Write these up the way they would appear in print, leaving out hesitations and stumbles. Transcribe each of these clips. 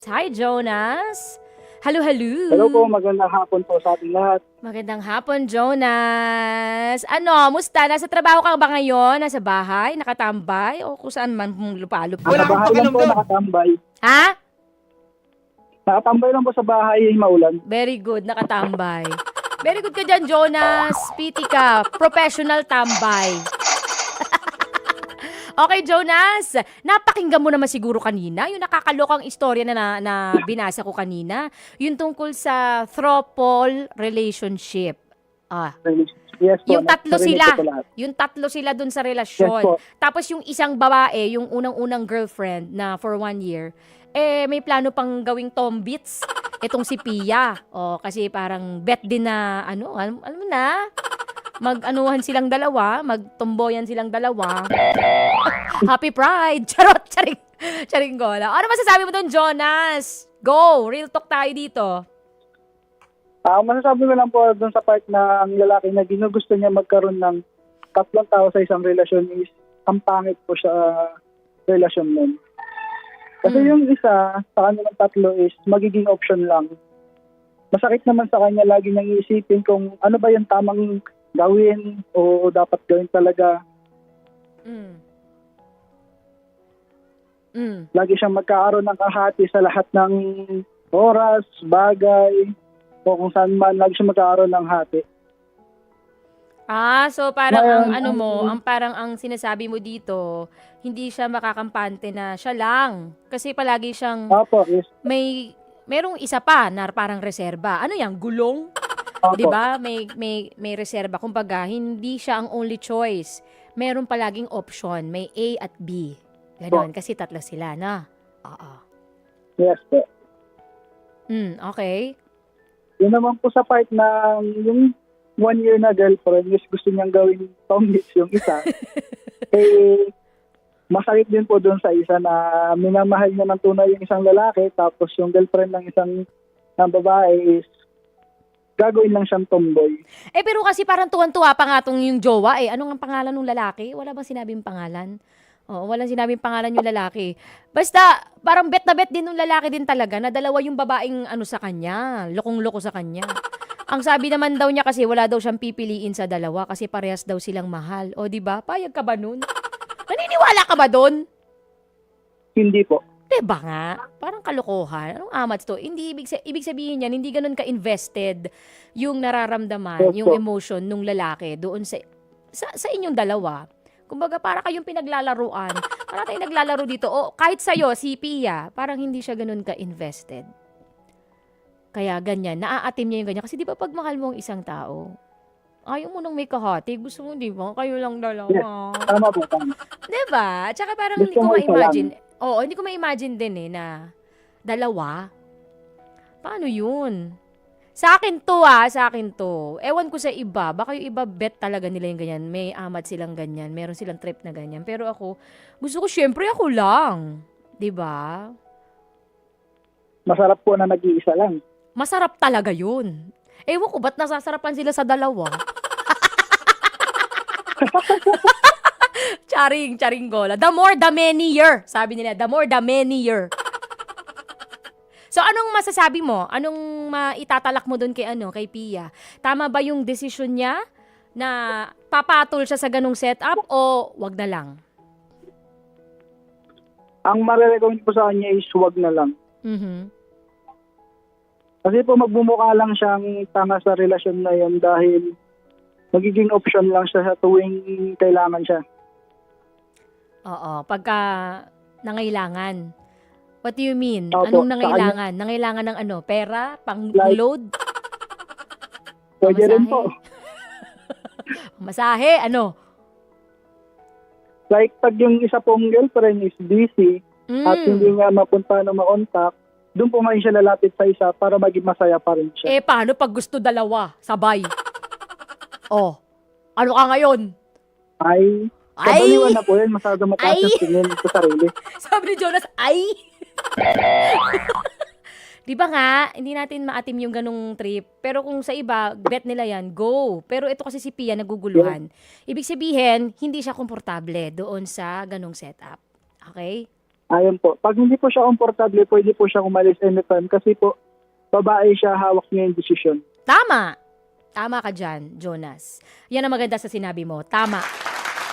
Hi, Jonas. Hello, Hello po, hello. magandang hapon po sa ating lahat. Magandang hapon, Jonas. Ano, musta? Nasa trabaho ka ba ngayon? Nasa bahay? Nakatambay? O kung saan man lupalop Nasa Wala ka? akong bahay lang pakialam po, doon. nakatambay. Ha? Nakatambay lang po sa bahay, maulan. Very good, nakatambay. Very good ka dyan, Jonas. Piti ka. Professional tambay. Okay, Jonas. Napakinggan mo naman siguro kanina yung nakakalokang istorya na binasa ko kanina. Yung tungkol sa throuple relationship. Ah, Yes po, yung tatlo narinig sila. ko po lahat. Yung tatlo sila dun sa Yes relasyon. po. Tapos yung isang babae, yung unang-unang girlfriend na for 1 year, may plano pang gawing tombits. Itong si Pia. Kasi parang bet din na, alam mo na, mag-anuhan silang dalawa, magtumboyan silang dalawa. Happy Pride! Charot! Charing gola. Ano masasabi mo doon, Jonas? Go! Real talk tayo dito. Masasabi ko lang po dun sa part na ang lalaki na ginugusto niya magkaroon ng tatlong tao sa isang relasyon is ang pangit po sa relasyon nun. Kasi yung isa, sa kanilang tatlo is magiging option lang. Masakit naman sa kanya, lagi niyang iisipin kung ano ba yung tamang gawin o dapat gawin talaga. Mm. Mm. Lagi siyang magkakaroon ng kahati sa lahat ng oras, bagay, o kung saan man, lagi siyang magkakaroon ng hati. So parang ang Ngayon, ano mo, parang ang sinasabi mo dito, hindi siya makakampante na siya lang. Kasi palagi siyang Opo, yes. merong isa pa na parang reserba. Ano yan? Gulong? Opo. 'Di ba? May reserba. Kumbaga, hindi siya ang only choice. Meron palaging option. May A at B. Ganon. Kasi tatlo sila na. Oo. Yes po. Okay. Yun naman po sa part na yung 1 year na girlfriend, is gusto niyang gawin tombits yung isa. Masakit din po doon sa isa na minamahal niya ng tunay yung isang lalaki, tapos yung girlfriend ng isang babae is gagawin lang siyang tomboy. Pero kasi parang tuwan-tuwa pa nga tong yung jowa Anong ang pangalan ng lalaki? Wala bang sinabing pangalan? Oo, walang sinabing pangalan yung lalaki. Basta, parang bet na bet din ng lalaki din talaga na dalawa yung babaeng sa kanya. Lokong-loko sa kanya. Ang sabi naman daw niya kasi wala daw siyang pipiliin sa dalawa kasi parehas daw silang mahal. O, di ba? Payag ka ba nun? Naniniwala ka ba doon? Hindi po. Diba nga? Parang kalokohan. Anong amats to? Hindi ibig sabihin niyan, hindi ganun ka-invested yung nararamdaman, Yes, yung po. emotion nung lalaki doon sa inyong dalawa. Kumbaga, para kayong pinaglalaruan. Para tayong naglalaro dito. O, kahit sa'yo, si Pia, parang hindi siya ganun ka-invested. Kaya ganyan, naaatim niya yung ganyan. Kasi di ba pag mahal mo ang isang tao, ayaw mo nang may kahati. Gusto mo, di ba? Kayo lang dalawa. Tama po, tama. Diba? Tsaka parang hindi Gusto ko mo isa ma-imagine. Oo, hindi ko ma-imagine din na dalawa. Paano yun? Sa akin to. Ewan ko sa iba. Baka yung iba bet talaga nila yung ganyan. May amat silang ganyan. Meron silang trip na ganyan. Pero ako, gusto ko syempre ako lang. Diba? Masarap po na nag-iisa lang. Masarap talaga yun. Ewan ko, ba't nasasarapan sila sa dalawa? Charing gola. The more, the merrier. Sabi nila, the more, the merrier. So, anong masasabi mo? Anong maitatalak mo doon kay Pia? Tama ba yung desisyon niya na papatol siya sa ganung setup o wag na lang? Ang marirecommend po sa kanya is huwag na lang. Mhm. Kasi po magbumukha lang siyang tanga sa relasyon na yun dahil magiging option lang siya sa tuwing kailangan siya. Oo, pagka nangailangan. What do you mean? Opo, Anong sa nangailangan? Nangailangan ng pera? Like- Pang-load? Pwede rin Pamasahe? po. Masahe? Ano? Like pag yung isa pong girlfriend is busy at hindi Mm. nga mapunta na ma-contact, doon po may siya lalapit sa isa para maging masaya pa rin siya. Paano pag gusto dalawa? Sabay. Oh, ano ka ngayon? Ay, Ay! kabaliwan na po yun. Masyado mataas Ay! yung tingin sa sarili. Sabi ni Jonas, ay! Di ba nga, hindi natin maatim yung ganung trip. Pero kung sa iba, bet nila yan, go. Pero ito kasi si Pia naguguluhan. Ibig sabihin, hindi siya komportable doon sa ganung setup. Okay? Ayun po. Pag hindi po siya komportable, pwede po siya umalis anytime kasi po, babae siya, hawak niya yung desisyon. Tama. Tama ka dyan, Jonas. Yan ang maganda sa sinabi mo. Tama.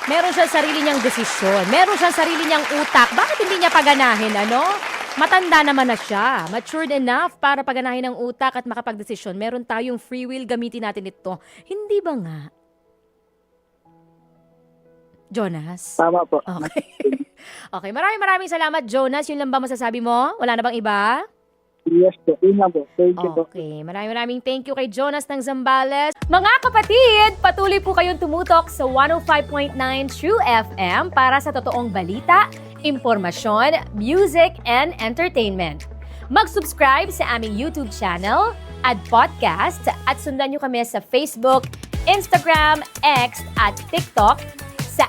Meron siyang sarili niyang desisyon. Meron siyang sarili niyang utak. Bakit hindi niya paganahin, ano? Matanda naman na siya. Matured enough para paganahin ang utak at makapagdesisyon. Meron tayong free will, gamitin natin ito. Hindi ba nga? Jonas? Tama po. Okay. Okay, maraming salamat, Jonas. Yun lang ba masasabi mo? Wala na bang iba? Yes po. Yun lang po. Thank you po. Okay, maraming thank you kay Jonas ng Zambales. Mga kapatid, patuloy po kayong tumutok sa 105.9 True FM para sa totoong balita, impormasyon, music, and entertainment. Mag-subscribe sa aming YouTube channel at podcast at sundan nyo kami sa Facebook, Instagram, X at TikTok sa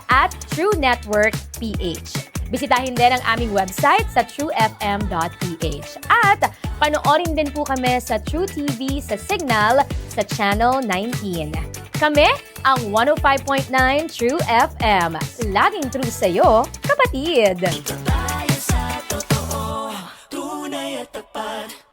@TrueNetworkPH. Bisitahin din ang aming website sa truefm.ph. At panoorin din po kami sa True TV sa Signal sa Channel 19. Kami ang 105.9 True FM. Laging true sa'yo, kapatid! Tayo sa totoo, tunay at tapat.